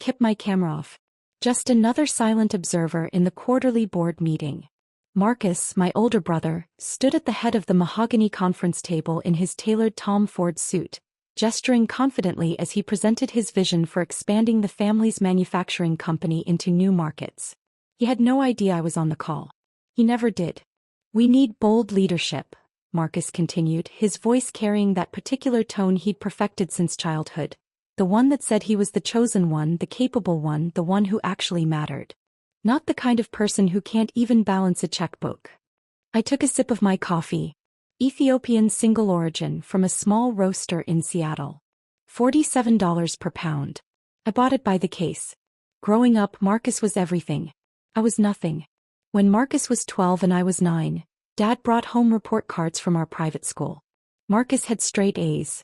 kept my camera off. Just another silent observer in the quarterly board meeting. Marcus, my older brother, stood at the head of the mahogany conference table in his tailored Tom Ford suit, gesturing confidently as he presented his vision for expanding the family's manufacturing company into new markets. He had no idea I was on the call. He never did. "We need bold leadership," Marcus continued, his voice carrying that particular tone he'd perfected since childhood. The one that said he was the chosen one, the capable one, the one who actually mattered. Not the kind of person who can't even balance a checkbook. I took a sip of my coffee. Ethiopian single origin from a small roaster in Seattle. $47 per pound. I bought it by the case. Growing up, Marcus was everything. I was nothing. When Marcus was 12 and I was 9, Dad brought home report cards from our private school. Marcus had straight A's.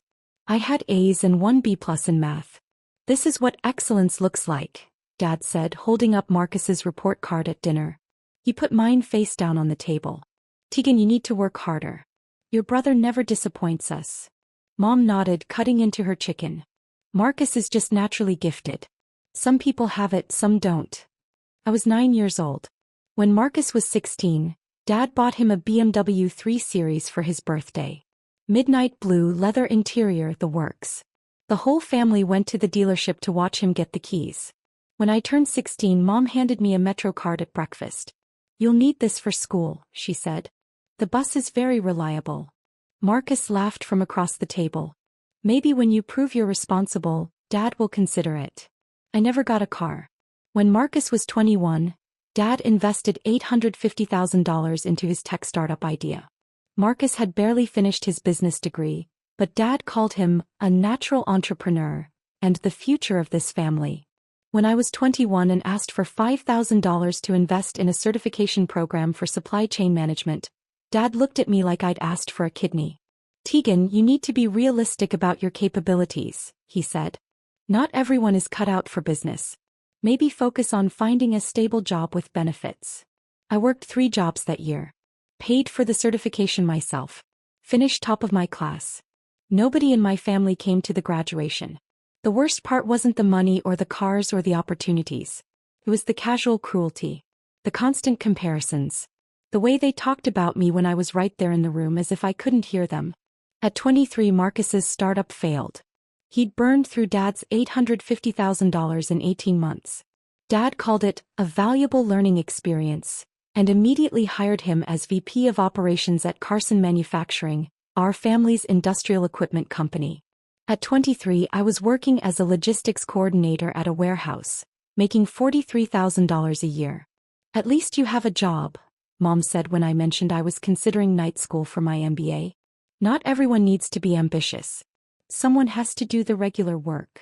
I had A's and 1 B+ in math. "This is what excellence looks like," Dad said, holding up Marcus's report card at dinner. He put mine face down on the table. "Tegan, you need to work harder. Your brother never disappoints us." Mom nodded, cutting into her chicken. "Marcus is just naturally gifted. Some people have it, some don't." I was 9 years old. When Marcus was 16, Dad bought him a BMW 3 Series for his birthday. Midnight blue, leather interior, the works. The whole family went to the dealership to watch him get the keys. When I turned 16, Mom handed me a Metro card at breakfast. "You'll need this for school," she said. "The bus is very reliable." Marcus laughed from across the table. "Maybe when you prove you're responsible, Dad will consider it." I never got a car. When Marcus was 21, Dad invested $850,000 into his tech startup idea. Marcus had barely finished his business degree, but Dad called him a natural entrepreneur and the future of this family. When I was 21 and asked for $5,000 to invest in a certification program for supply chain management, Dad looked at me like I'd asked for a kidney. "Tegan, you need to be realistic about your capabilities," he said. "Not everyone is cut out for business. Maybe focus on finding a stable job with benefits." I worked 3 jobs that year. Paid for the certification myself. Finished top of my class. Nobody in my family came to the graduation. The worst part wasn't the money or the cars or the opportunities. It was the casual cruelty. The constant comparisons. The way they talked about me when I was right there in the room as if I couldn't hear them. At 23, Marcus's startup failed. He'd burned through Dad's $850,000 in 18 months. Dad called it a valuable learning experience, and immediately hired him as VP of Operations at Carson Manufacturing, our family's industrial equipment company. At 23, I was working as a logistics coordinator at a warehouse, making $43,000 a year. "At least you have a job," Mom said when I mentioned I was considering night school for my MBA. "Not everyone needs to be ambitious. Someone has to do the regular work."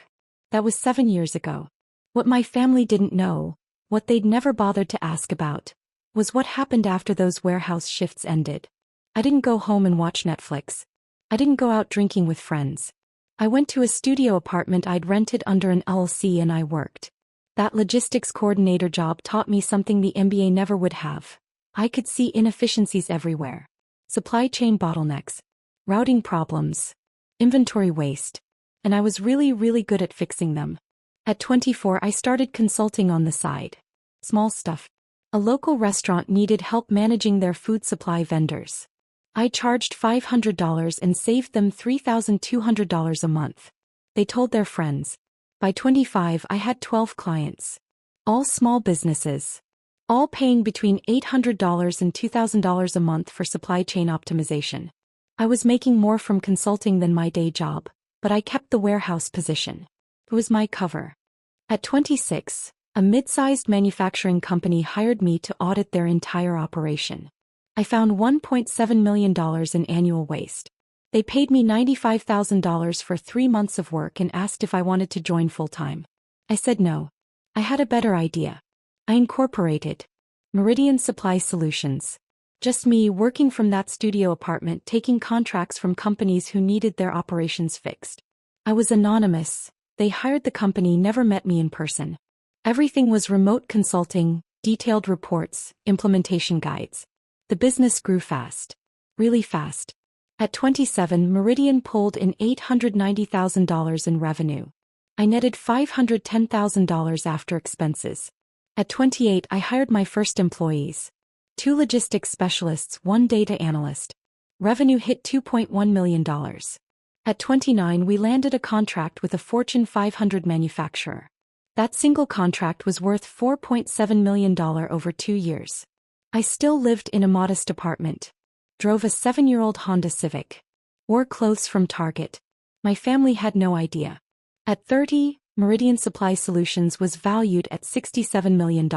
That was 7 years ago. What my family didn't know, what they'd never bothered to ask about, was what happened after those warehouse shifts ended. I didn't go home and watch Netflix. I didn't go out drinking with friends. I went to a studio apartment I'd rented under an LLC and I worked. That logistics coordinator job taught me something the MBA never would have. I could see inefficiencies everywhere. Supply chain bottlenecks. Routing problems. Inventory waste. And I was really good at fixing them. At 24, I started consulting on the side. Small stuff. A local restaurant needed help managing their food supply vendors. I charged $500 and saved them $3,200 a month. They told their friends. By 25, I had 12 clients. All small businesses. All paying between $800 and $2,000 a month for supply chain optimization. I was making more from consulting than my day job, but I kept the warehouse position. It was my cover. At 26, a mid-sized manufacturing company hired me to audit their entire operation. I found $1.7 million in annual waste. They paid me $95,000 for 3 months of work and asked if I wanted to join full-time. I said no. I had a better idea. I incorporated Meridian Supply Solutions. Just me working from that studio apartment, taking contracts from companies who needed their operations fixed. I was anonymous. They hired the company, never met me in person. Everything was remote consulting, detailed reports, implementation guides. The business grew fast. Really fast. At 27, Meridian pulled in $890,000 in revenue. I netted $510,000 after expenses. At 28, I hired my first employees. 2 logistics specialists, 1 data analyst. Revenue hit $2.1 million. At 29, we landed a contract with a Fortune 500 manufacturer. That single contract was worth $4.7 million over 2 years. I still lived in a modest apartment. Drove a 7-year-old Honda Civic. Wore clothes from Target. My family had no idea. At 30, Meridian Supply Solutions was valued at $67 million.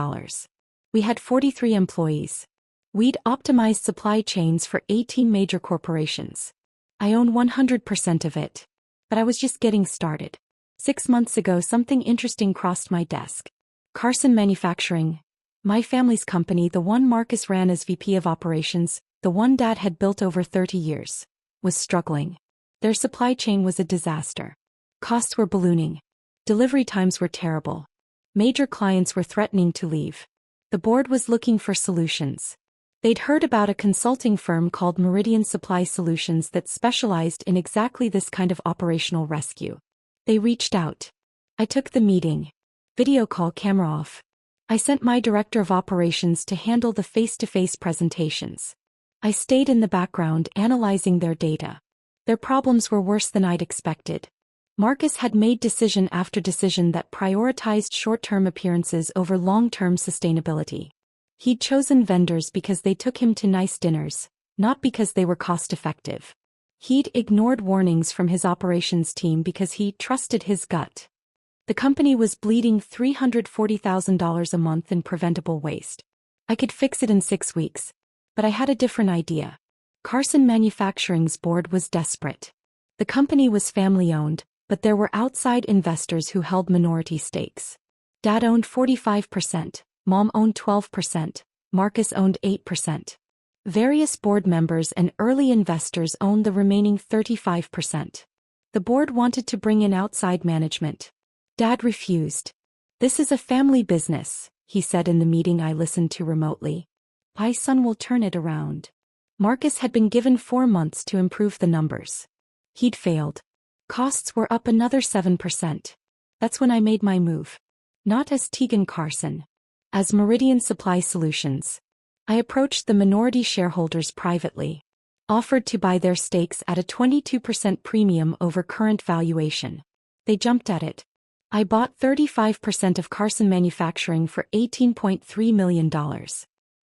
We had 43 employees. We'd optimized supply chains for 18 major corporations. I own 100% of it. But I was just getting started. 6 months ago, something interesting crossed my desk. Carson Manufacturing, my family's company, the one Marcus ran as VP of Operations, the one Dad had built over 30 years, was struggling. Their supply chain was a disaster. Costs were ballooning. Delivery times were terrible. Major clients were threatening to leave. The board was looking for solutions. They'd heard about a consulting firm called Meridian Supply Solutions that specialized in exactly this kind of operational rescue. They reached out. I took the meeting. Video call, camera off. I sent my director of operations to handle the face-to-face presentations. I stayed in the background analyzing their data. Their problems were worse than I'd expected. Marcus had made decision after decision that prioritized short-term appearances over long-term sustainability. He'd chosen vendors because they took him to nice dinners, not because they were cost-effective. He'd ignored warnings from his operations team because he trusted his gut. The company was bleeding $340,000 a month in preventable waste. I could fix it in 6 weeks. But I had a different idea. Carson Manufacturing's board was desperate. The company was family-owned, but there were outside investors who held minority stakes. Dad owned 45%. Mom owned 12%, Marcus owned 8%. Various board members and early investors owned the remaining 35%. The board wanted to bring in outside management. Dad refused. "This is a family business," he said in the meeting I listened to remotely. "My son will turn it around." Marcus had been given 4 months to improve the numbers. He'd failed. Costs were up another 7%. That's when I made my move. Not as Tegan Carson. As Meridian Supply Solutions. I approached the minority shareholders privately. Offered to buy their stakes at a 22% premium over current valuation. They jumped at it. I bought 35% of Carson Manufacturing for $18.3 million.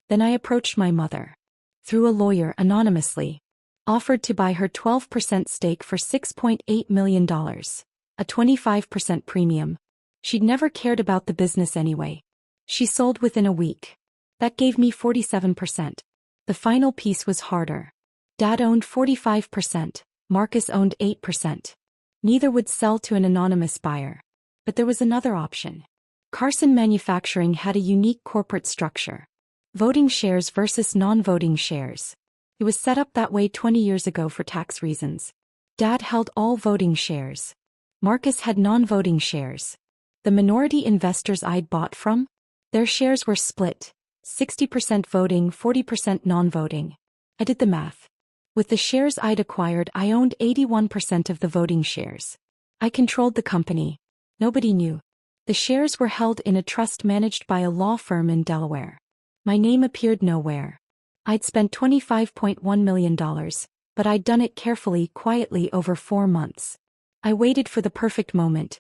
Then I approached my mother. Through a lawyer anonymously. Offered to buy her 12% stake for $6.8 million. A 25% premium. She'd never cared about the business anyway. She sold within a week. That gave me 47%. The final piece was harder. Dad owned 45%, Marcus owned 8%. Neither would sell to an anonymous buyer. But there was another option. Carson Manufacturing had a unique corporate structure. Voting shares versus non-voting shares. It was set up that way 20 years ago for tax reasons. Dad held all voting shares. Marcus had non-voting shares. The minority investors I'd bought from? Their shares were split, 60% voting, 40% non-voting. I did the math. With the shares I'd acquired, I owned 81% of the voting shares. I controlled the company. Nobody knew. The shares were held in a trust managed by a law firm in Delaware. My name appeared nowhere. I'd spent $25.1 million, but I'd done it carefully, quietly over 4 months. I waited for the perfect moment.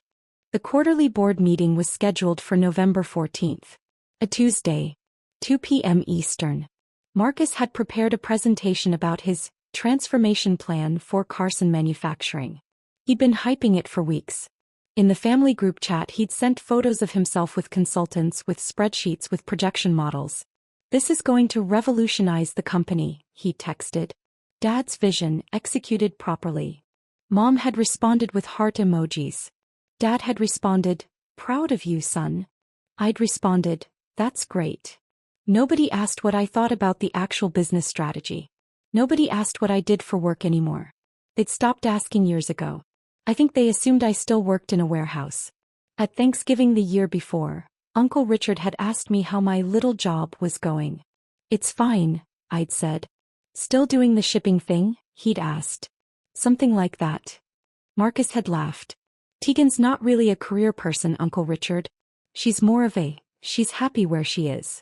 The quarterly board meeting was scheduled for November 14th. A Tuesday, 2 p.m. Eastern. Marcus had prepared a presentation about his transformation plan for Carson Manufacturing. He'd been hyping it for weeks. In the family group chat, he'd sent photos of himself with consultants, with spreadsheets, with projection models. "This is going to revolutionize the company," he texted. Dad's vision, executed properly. Mom had responded with heart emojis. Dad had responded, "Proud of you, son." I'd responded, "That's great." Nobody asked what I thought about the actual business strategy. Nobody asked what I did for work anymore. They'd stopped asking years ago. I think they assumed I still worked in a warehouse. At Thanksgiving the year before, Uncle Richard had asked me how my little job was going. "It's fine," I'd said. "Still doing the shipping thing?" he'd asked. Something like that. Marcus had laughed. Tegan's not really a career person, Uncle Richard. She's she's happy where she is.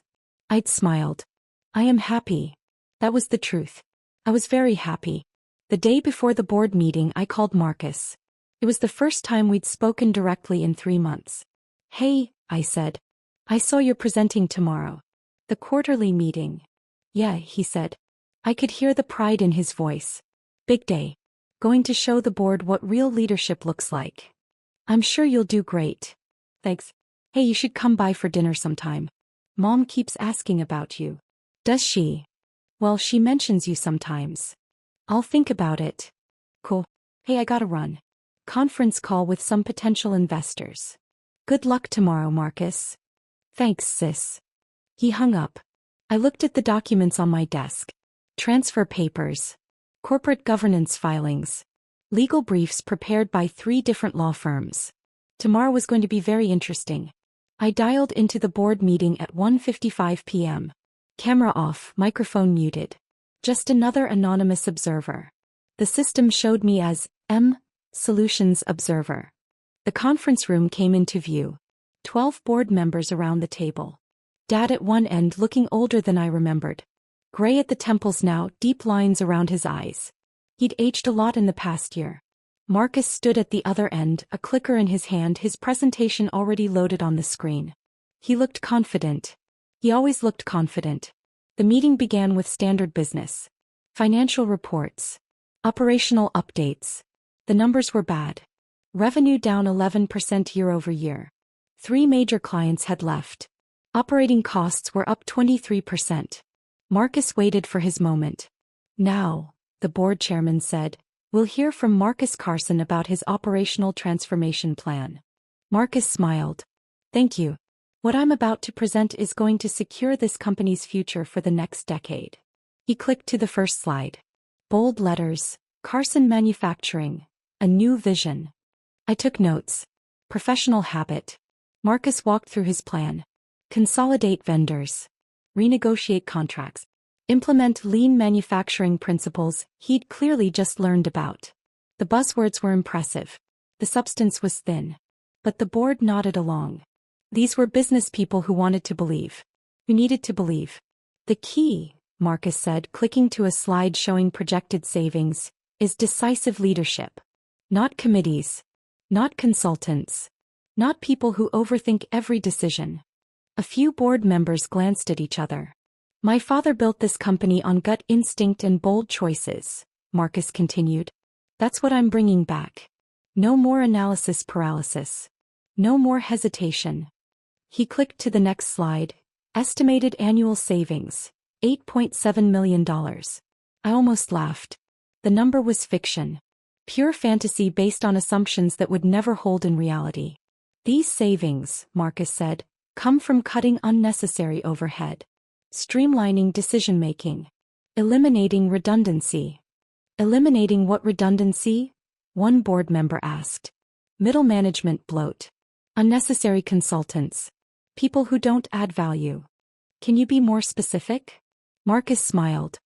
I'd smiled. I am happy. That was the truth. I was very happy. The day before the board meeting I called Marcus. It was the first time we'd spoken directly in 3 months. Hey, I said. I saw you're presenting tomorrow. The quarterly meeting. Yeah, he said. I could hear the pride in his voice. Big day. Going to show the board what real leadership looks like. I'm sure you'll do great. Thanks. Hey, you should come by for dinner sometime. Mom keeps asking about you. Does she? Well, she mentions you sometimes. I'll think about it. Cool. Hey, I gotta run. Conference call with some potential investors. Good luck tomorrow, Marcus. Thanks, sis. He hung up. I looked at the documents on my desk. Transfer papers. Corporate governance filings. Legal briefs prepared by 3 different law firms. Tomorrow was going to be very interesting. I dialed into the board meeting at 1:55 p.m. Camera off, microphone muted. Just another anonymous observer. The system showed me as M. Solutions Observer. The conference room came into view. 12 board members around the table. Dad at one end looking older than I remembered. Gray at the temples now, deep lines around his eyes. He'd aged a lot in the past year. Marcus stood at the other end, a clicker in his hand, his presentation already loaded on the screen. He looked confident. He always looked confident. The meeting began with standard business. Financial reports. Operational updates. The numbers were bad. Revenue down 11% year-over-year. 3 major clients had left. Operating costs were up 23%. Marcus waited for his moment. Now, the board chairman said, we'll hear from Marcus Carson about his operational transformation plan. Marcus smiled. Thank you. What I'm about to present is going to secure this company's future for the next decade. He clicked to the first slide. Bold letters, Carson Manufacturing, a new vision. I took notes. Professional habit. Marcus walked through his plan. Consolidate vendors. Renegotiate contracts. Implement lean manufacturing principles he'd clearly just learned about. The buzzwords were impressive. The substance was thin. But the board nodded along. These were business people who wanted to believe. Who needed to believe. The key, Marcus said, clicking to a slide showing projected savings, is decisive leadership. Not committees. Not consultants. Not people who overthink every decision. A few board members glanced at each other. My father built this company on gut instinct and bold choices, Marcus continued. That's what I'm bringing back. No more analysis paralysis. No more hesitation. He clicked to the next slide. Estimated annual savings, $8.7 million. I almost laughed. The number was fiction. Pure fantasy based on assumptions that would never hold in reality. These savings, Marcus said, come from cutting unnecessary overhead. Streamlining decision-making. Eliminating redundancy. Eliminating what redundancy? One board member asked. Middle management bloat. Unnecessary consultants. People who don't add value. Can you be more specific? Marcus smiled.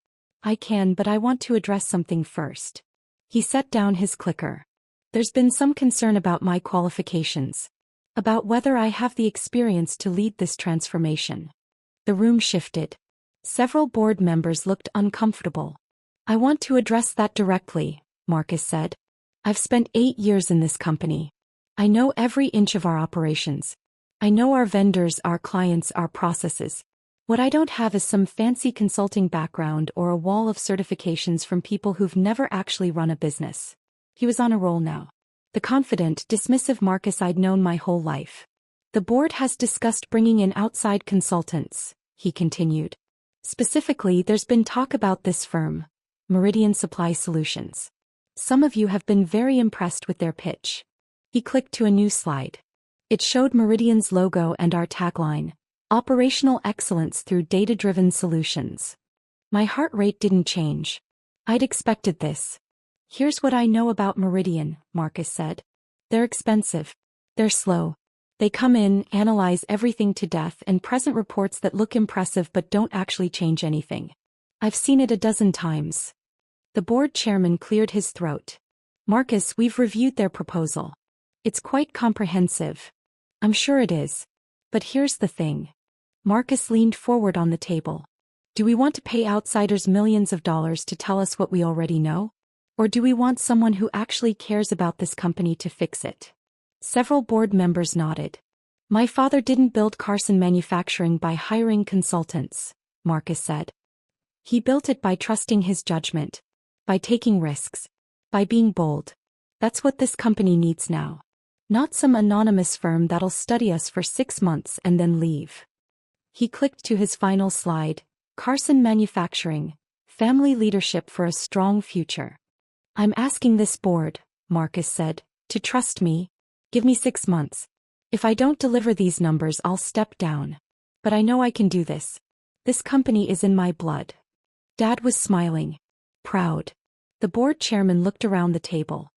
I can, but I want to address something first. He set down his clicker. There's been some concern about my qualifications. About whether I have the experience to lead this transformation. The room shifted. Several board members looked uncomfortable. I want to address that directly, Marcus said. I've spent 8 years in this company. I know every inch of our operations. I know our vendors, our clients, our processes. What I don't have is some fancy consulting background or a wall of certifications from people who've never actually run a business. He was on a roll now. The confident, dismissive Marcus I'd known my whole life. The board has discussed bringing in outside consultants, he continued. Specifically, there's been talk about this firm, Meridian Supply Solutions. Some of you have been very impressed with their pitch. He clicked to a new slide. It showed Meridian's logo and our tagline, Operational Excellence Through Data-Driven Solutions. My heart rate didn't change. I'd expected this. Here's what I know about Meridian, Marcus said. They're expensive. They're slow. They come in, analyze everything to death and present reports that look impressive but don't actually change anything. I've seen it a dozen times. The board chairman cleared his throat. Marcus, we've reviewed their proposal. It's quite comprehensive. I'm sure it is. But here's the thing. Marcus leaned forward on the table. Do we want to pay outsiders millions of dollars to tell us what we already know? Or do we want someone who actually cares about this company to fix it? Several board members nodded. My father didn't build Carson Manufacturing by hiring consultants, Marcus said. He built it by trusting his judgment, by taking risks, by being bold. That's what this company needs now. Not some anonymous firm that'll study us for 6 months and then leave. He clicked to his final slide, Carson Manufacturing, Family Leadership for a Strong Future. I'm asking this board, Marcus said, to trust me. Give me 6 months. If I don't deliver these numbers, I'll step down. But I know I can do this. This company is in my blood. Dad was smiling. Proud. The board chairman looked around the table.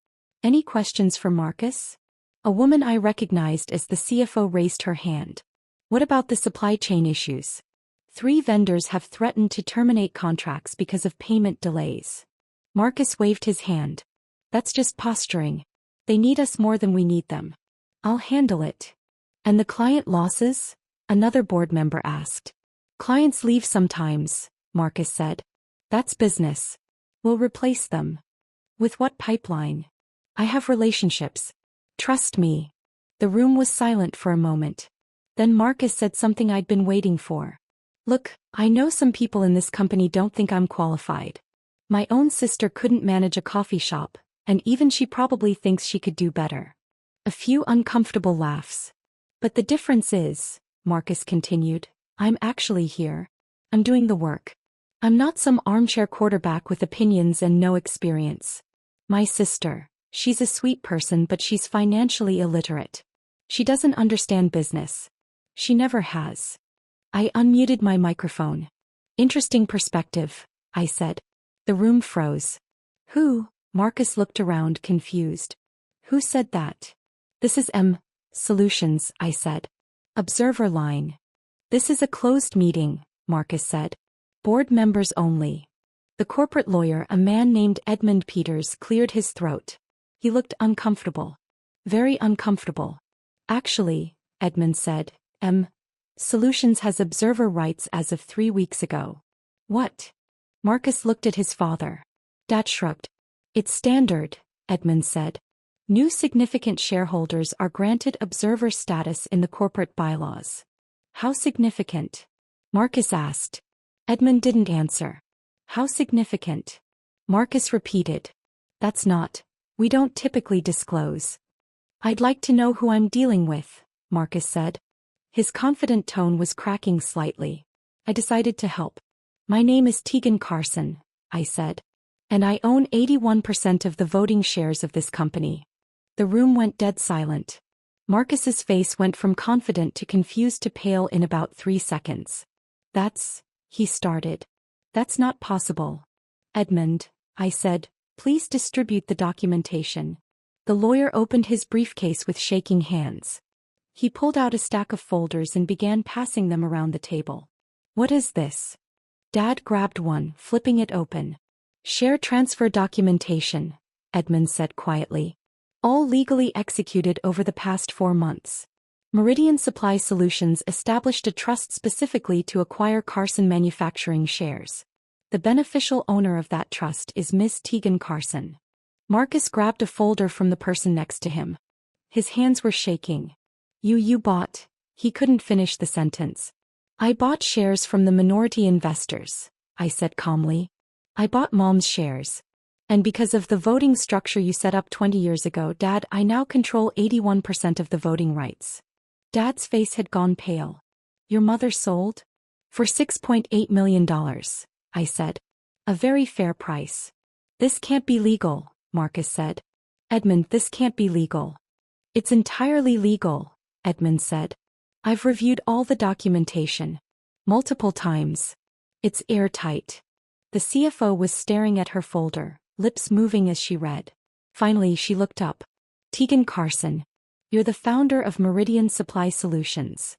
Any questions for Marcus? A woman I recognized as the CFO raised her hand. What about the supply chain issues? 3 vendors have threatened to terminate contracts because of payment delays. Marcus waved his hand. That's just posturing. They need us more than we need them. I'll handle it. And the client losses? Another board member asked. Clients leave sometimes, Marcus said. That's business. We'll replace them. With what pipeline? I have relationships. Trust me. The room was silent for a moment. Then Marcus said something I'd been waiting for. Look, I know some people in this company don't think I'm qualified. My own sister couldn't manage a coffee shop, and even she probably thinks she could do better. A few uncomfortable laughs. But the difference is, Marcus continued, I'm actually here. I'm doing the work. I'm not some armchair quarterback with opinions and no experience. My sister, she's a sweet person, but she's financially illiterate. She doesn't understand business. She never has. I unmuted my microphone. Interesting perspective, I said. The room froze. Who? Marcus looked around confused. Who said that? This is Solutions, I said. Observer line. This is a closed meeting, Marcus said. Board members only. The corporate lawyer, a man named Edmund Peters, cleared his throat. He looked uncomfortable. Very uncomfortable. Actually, Edmund said, Solutions has observer rights as of 3 weeks ago. What? Marcus looked at his father. Dad shrugged. It's standard, Edmund said. New significant shareholders are granted observer status in the corporate bylaws. How significant? Marcus asked. Edmund didn't answer. How significant? Marcus repeated. That's not. We don't typically disclose. I'd like to know who I'm dealing with, Marcus said. His confident tone was cracking slightly. I decided to help. My name is Tegan Carson, I said. And I own 81% of the voting shares of this company. The room went dead silent. Marcus's face went from confident to confused to pale in about 3 seconds. He started. That's not possible. Edmund, I said, please distribute the documentation. The lawyer opened his briefcase with shaking hands. He pulled out a stack of folders and began passing them around the table. What is this? Dad grabbed one, flipping it open. Share transfer documentation, Edmund said quietly. All legally executed over the past 4 months. Meridian Supply Solutions established a trust specifically to acquire Carson Manufacturing shares. The beneficial owner of that trust is Miss Tegan Carson. Marcus grabbed a folder from the person next to him. His hands were shaking. You bought. He couldn't finish the sentence. I bought shares from the minority investors, I said calmly. I bought Mom's shares. And because of the voting structure you set up 20 years ago, Dad, I now control 81% of the voting rights. Dad's face had gone pale. Your mother sold? For $6.8 million, I said. A very fair price. This can't be legal, Marcus said. Edmund, this can't be legal. It's entirely legal, Edmund said. I've reviewed all the documentation. Multiple times. It's airtight. The CFO was staring at her folder, lips moving as she read. Finally, she looked up. Tegan Carson. You're the founder of Meridian Supply Solutions.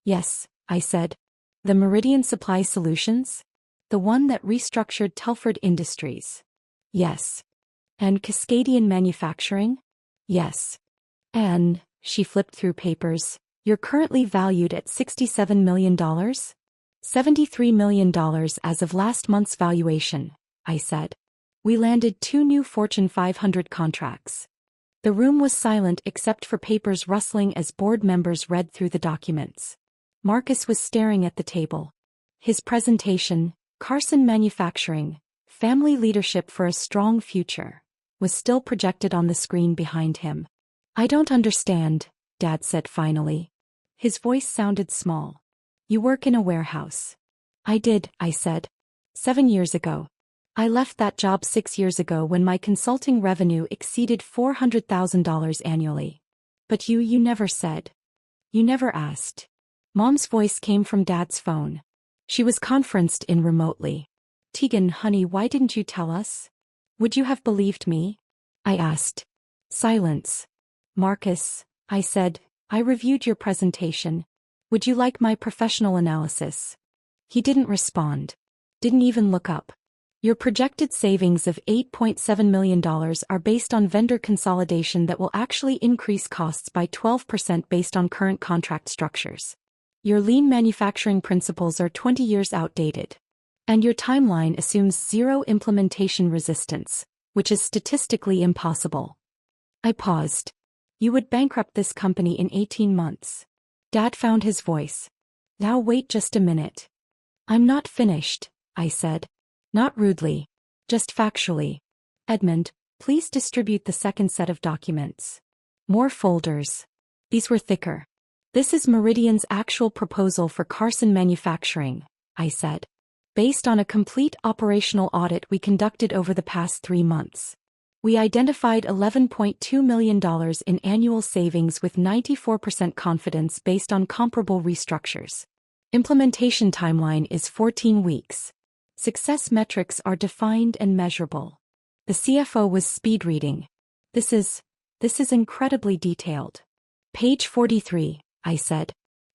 Yes, I said. The Meridian Supply Solutions? The one that restructured Telford Industries. Yes. And Cascadian Manufacturing? Yes. And, she flipped through papers, you're currently valued at $67 million? $73 million as of last month's valuation, I said. We landed 2 new Fortune 500 contracts. The room was silent except for papers rustling as board members read through the documents. Marcus was staring at the table. His presentation, Carson Manufacturing, Family Leadership for a Strong Future, was still projected on the screen behind him. I don't understand, Dad said finally. His voice sounded small. You work in a warehouse. I did, I said. 7 years ago. I left that job 6 years ago when my consulting revenue exceeded $400,000 annually. But you never said. You never asked. Mom's voice came from Dad's phone. She was conferenced in remotely. Tegan, honey, why didn't you tell us? Would you have believed me? I asked. Silence. Marcus, I said, I reviewed your presentation. Would you like my professional analysis? He didn't respond. Didn't even look up. Your projected savings of $8.7 million are based on vendor consolidation that will actually increase costs by 12% based on current contract structures. Your lean manufacturing principles are 20 years outdated. And your timeline assumes zero implementation resistance, which is statistically impossible. I paused. You would bankrupt this company in 18 months. Dad found his voice. Now wait just a minute. I'm not finished, I said. Not rudely. Just factually. Edmund, please distribute the second set of documents. More folders. These were thicker. This is Meridian's actual proposal for Carson Manufacturing, I said. Based on a complete operational audit we conducted over the past 3 months. We identified $11.2 million in annual savings with 94% confidence based on comparable restructures. Implementation timeline is 14 weeks. Success metrics are defined and measurable. The CFO was speed reading. This is incredibly detailed. Page 43, I said.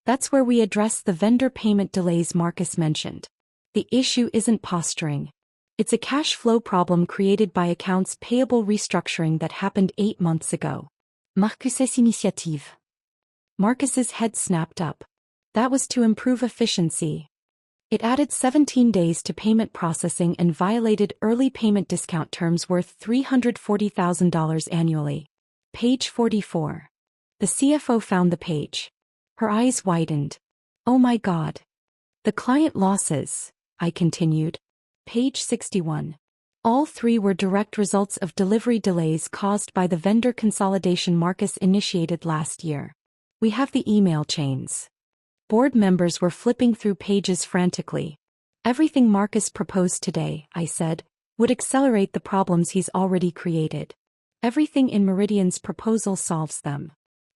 That's where we address the vendor payment delays Marcus mentioned. The issue isn't posturing. It's a cash flow problem created by accounts payable restructuring that happened 8 months ago. Marcus's initiative. Marcus's head snapped up. That was to improve efficiency. It added 17 days to payment processing and violated early payment discount terms worth $340,000 annually. Page 44. The CFO found the page. Her eyes widened. Oh my God. The client losses, I continued. Page 61. All 3 were direct results of delivery delays caused by the vendor consolidation Marcus initiated last year. We have the email chains. Board members were flipping through pages frantically. Everything Marcus proposed today, I said, would accelerate the problems he's already created. Everything in Meridian's proposal solves them.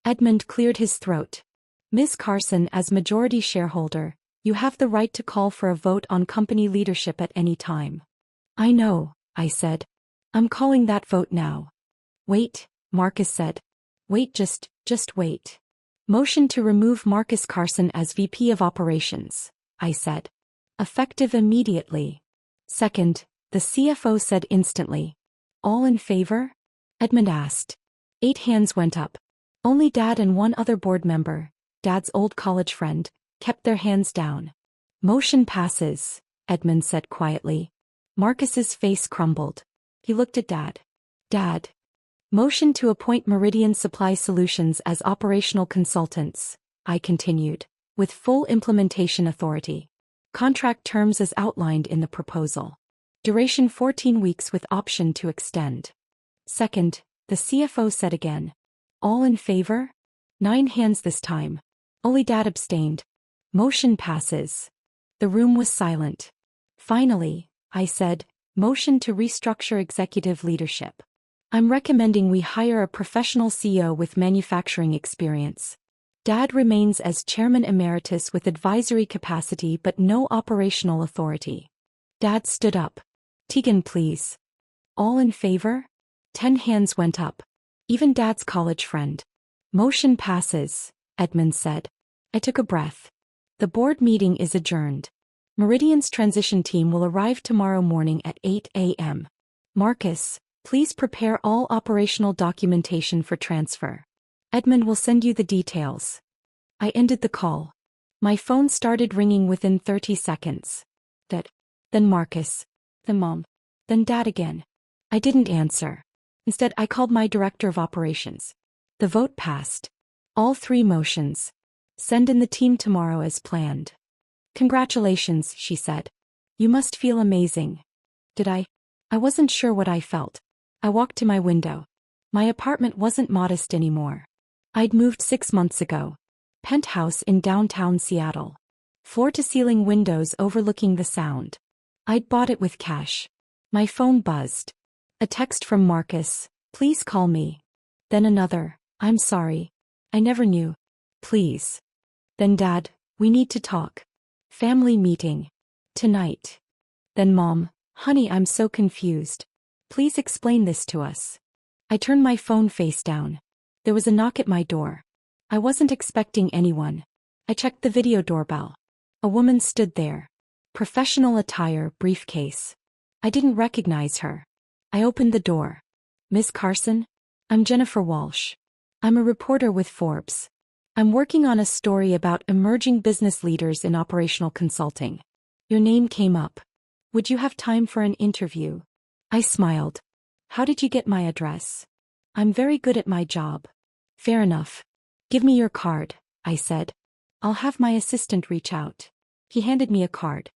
Edmund cleared his throat. Ms. Carson, as majority shareholder, you have the right to call for a vote on company leadership at any time. I know, I said. I'm calling that vote now. Wait, Marcus said. Wait, just wait. Motion to remove Marcus Carson as VP of Operations, I said. Effective immediately. Second, the CFO said instantly. All in favor? Edmund asked. 8 hands went up. Only Dad and 1 other board member, Dad's old college friend, kept their hands down. Motion passes, Edmund said quietly. Marcus's face crumbled. He looked at Dad. Dad. Motion to appoint Meridian Supply Solutions as operational consultants, I continued, with full implementation authority. Contract terms as outlined in the proposal. Duration 14 weeks with option to extend. Second, the CFO said again. All in favor? 9 hands this time. Only Dad abstained. Motion passes. The room was silent. Finally, I said, motion to restructure executive leadership. I'm recommending we hire a professional CEO with manufacturing experience. Dad remains as chairman emeritus with advisory capacity but no operational authority. Dad stood up. Tegan, please. All in favor? 10 hands went up. Even Dad's college friend. Motion passes, Edmund said. I took a breath. The board meeting is adjourned. Meridian's transition team will arrive tomorrow morning at 8 a.m. Marcus, please prepare all operational documentation for transfer. Edmund will send you the details. I ended the call. My phone started ringing within 30 seconds. Then Marcus. Then Mom. Then Dad again. I didn't answer. Instead, I called my director of operations. The vote passed. All 3 motions. Send in the team tomorrow as planned. Congratulations, she said. You must feel amazing. Did I? I wasn't sure what I felt. I walked to my window. My apartment wasn't modest anymore. I'd moved 6 months ago. Penthouse in downtown Seattle. Floor-to-ceiling windows overlooking the Sound. I'd bought it with cash. My phone buzzed. A text from Marcus, please call me. Then another, I'm sorry. I never knew. Please. Then Dad, we need to talk. Family meeting. Tonight. Then Mom, honey, I'm so confused. Please explain this to us. I turned my phone face down. There was a knock at my door. I wasn't expecting anyone. I checked the video doorbell. A woman stood there. Professional attire, briefcase. I didn't recognize her. I opened the door. Miss Carson? I'm Jennifer Walsh. I'm a reporter with Forbes. I'm working on a story about emerging business leaders in operational consulting. Your name came up. Would you have time for an interview? I smiled. How did you get my address? I'm very good at my job. Fair enough. Give me your card, I said. I'll have my assistant reach out. He handed me a card.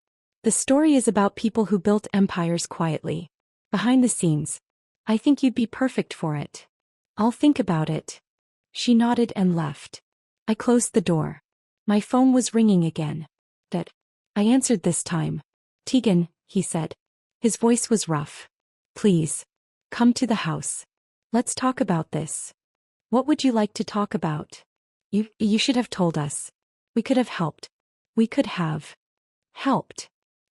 The story is about people who built empires quietly. Behind the scenes. I think you'd be perfect for it. I'll think about it. She nodded and left. I closed the door. My phone was ringing again. I answered this time. Tegan, he said. His voice was rough. Please. Come to the house. Let's talk about this. What would you like to talk about? You should have told us. We could have helped. We could have helped.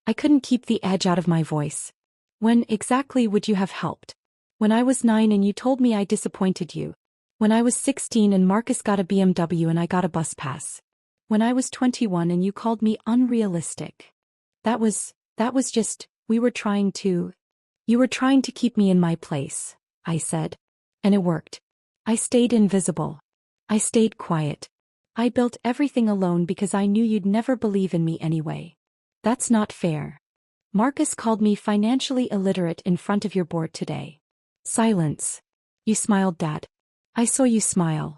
I couldn't keep the edge out of my voice. When exactly would you have helped? When I was 9 and you told me I disappointed you. When I was 16 and Marcus got a BMW and I got a bus pass. When I was 21 and you called me unrealistic. That was just, you were trying to keep me in my place, I said. And it worked. I stayed invisible. I stayed quiet. I built everything alone because I knew you'd never believe in me anyway. That's not fair. Marcus called me financially illiterate in front of your board today. Silence. You smiled, Dad. I saw you smile.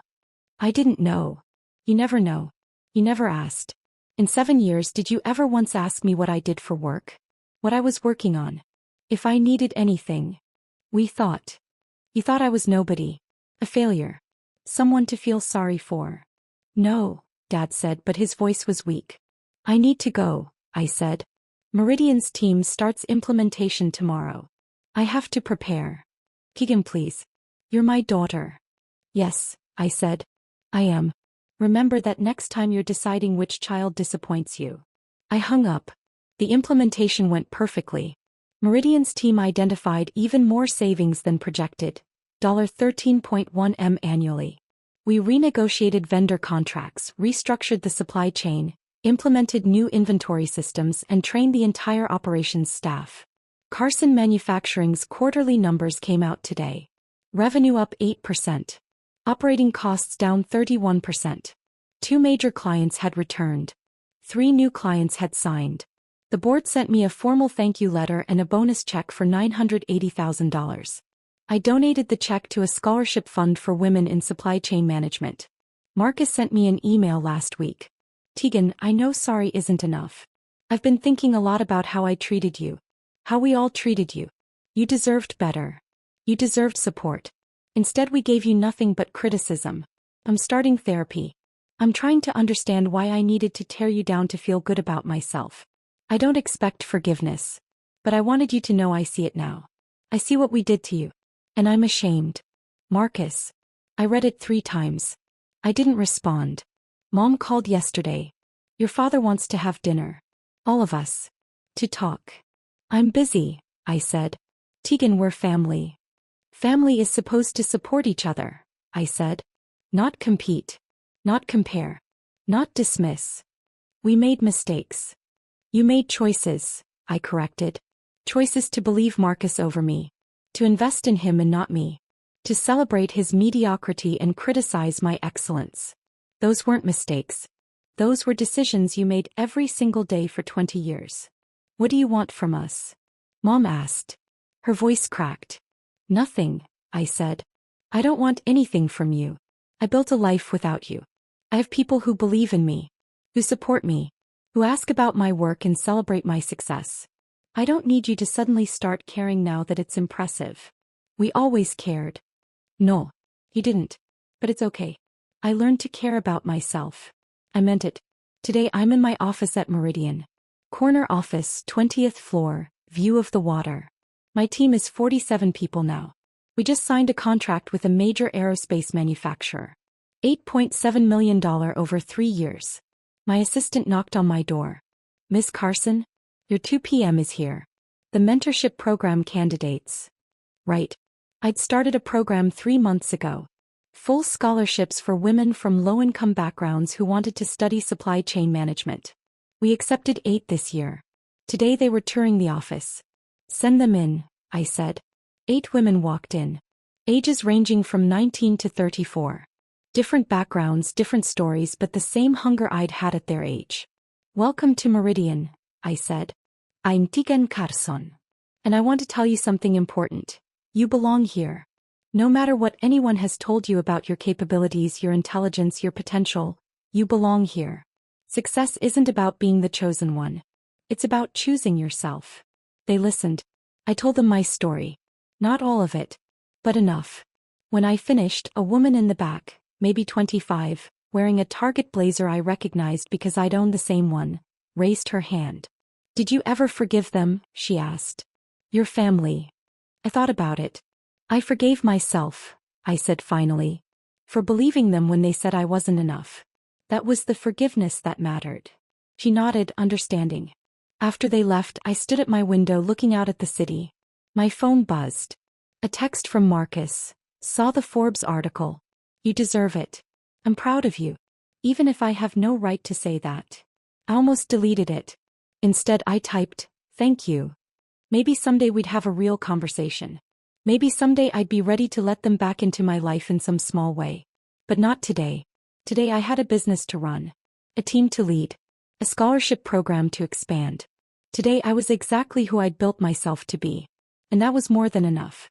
I didn't know. You never know. You never asked. In 7 years, did you ever once ask me what I did for work? What I was working on? If I needed anything? You thought I was nobody. A failure. Someone to feel sorry for. No, Dad said, but his voice was weak. I need to go, I said. Meridian's team starts implementation tomorrow. I have to prepare. Keegan, please. You're my daughter. Yes, I said. I am. Remember that next time you're deciding which child disappoints you. I hung up. The implementation went perfectly. Meridian's team identified even more savings than projected, $13.1 million annually. We renegotiated vendor contracts, restructured the supply chain, implemented new inventory systems, and trained the entire operations staff. Carson Manufacturing's quarterly numbers came out today. Revenue up 8%. Operating costs down 31%. 2 major clients had returned. 3 new clients had signed. The board sent me a formal thank you letter and a bonus check for $980,000. I donated the check to a scholarship fund for women in supply chain management. Marcus sent me an email last week. Tegan, I know sorry isn't enough. I've been thinking a lot about how I treated you. How we all treated you. You deserved better. You deserved support. Instead, we gave you nothing but criticism. I'm starting therapy. I'm trying to understand why I needed to tear you down to feel good about myself. I don't expect forgiveness. But I wanted you to know I see it now. I see what we did to you. And I'm ashamed. Marcus. I read it 3 times. I didn't respond. Mom called yesterday. Your father wants to have dinner. All of us. To talk. I'm busy, I said. Tegan, we're family. Family is supposed to support each other, I said. Not compete. Not compare. Not dismiss. We made mistakes. You made choices, I corrected. Choices to believe Marcus over me. To invest in him and not me. To celebrate his mediocrity and criticize my excellence. Those weren't mistakes. Those were decisions you made every single day for 20 years. What do you want from us? Mom asked. Her voice cracked. Nothing, I said. I don't want anything from you. I built a life without you. I have people who believe in me, who support me, who ask about my work and celebrate my success. I don't need you to suddenly start caring now that it's impressive. We always cared. No, he didn't. But it's okay. I learned to care about myself. I meant it. Today I'm in my office at Meridian. Corner office, 20th floor, view of the water. My team is 47 people now. We just signed a contract with a major aerospace manufacturer. $8.7 million over 3 years. My assistant knocked on my door. Miss Carson? Your 2 p.m. is here. The mentorship program candidates. Right. I'd started a program 3 months ago. Full scholarships for women from low-income backgrounds who wanted to study supply chain management. We accepted 8 this year. Today they were touring the office. Send them in, I said. 8 women walked in. Ages ranging from 19 to 34. Different backgrounds, different stories, but the same hunger I'd had at their age. Welcome to Meridian, I said. I'm Tigen Carson. And I want to tell you something important. You belong here. No matter what anyone has told you about your capabilities, your intelligence, your potential, you belong here. Success isn't about being the chosen one. It's about choosing yourself. They listened. I told them my story. Not all of it, but enough. When I finished, a woman in the back, maybe 25, wearing a Target blazer I recognized because I'd owned the same one, raised her hand. Did you ever forgive them? She asked. Your family. I thought about it. I forgave myself, I said finally, for believing them when they said I wasn't enough. That was the forgiveness that mattered. She nodded, understanding. After they left, I stood at my window looking out at the city. My phone buzzed. A text from Marcus. Saw the Forbes article. You deserve it. I'm proud of you. Even if I have no right to say that. I almost deleted it. Instead I typed, thank you. Maybe someday we'd have a real conversation. Maybe someday I'd be ready to let them back into my life in some small way. But not today. Today I had a business to run. A team to lead. A scholarship program to expand. Today I was exactly who I'd built myself to be. And that was more than enough.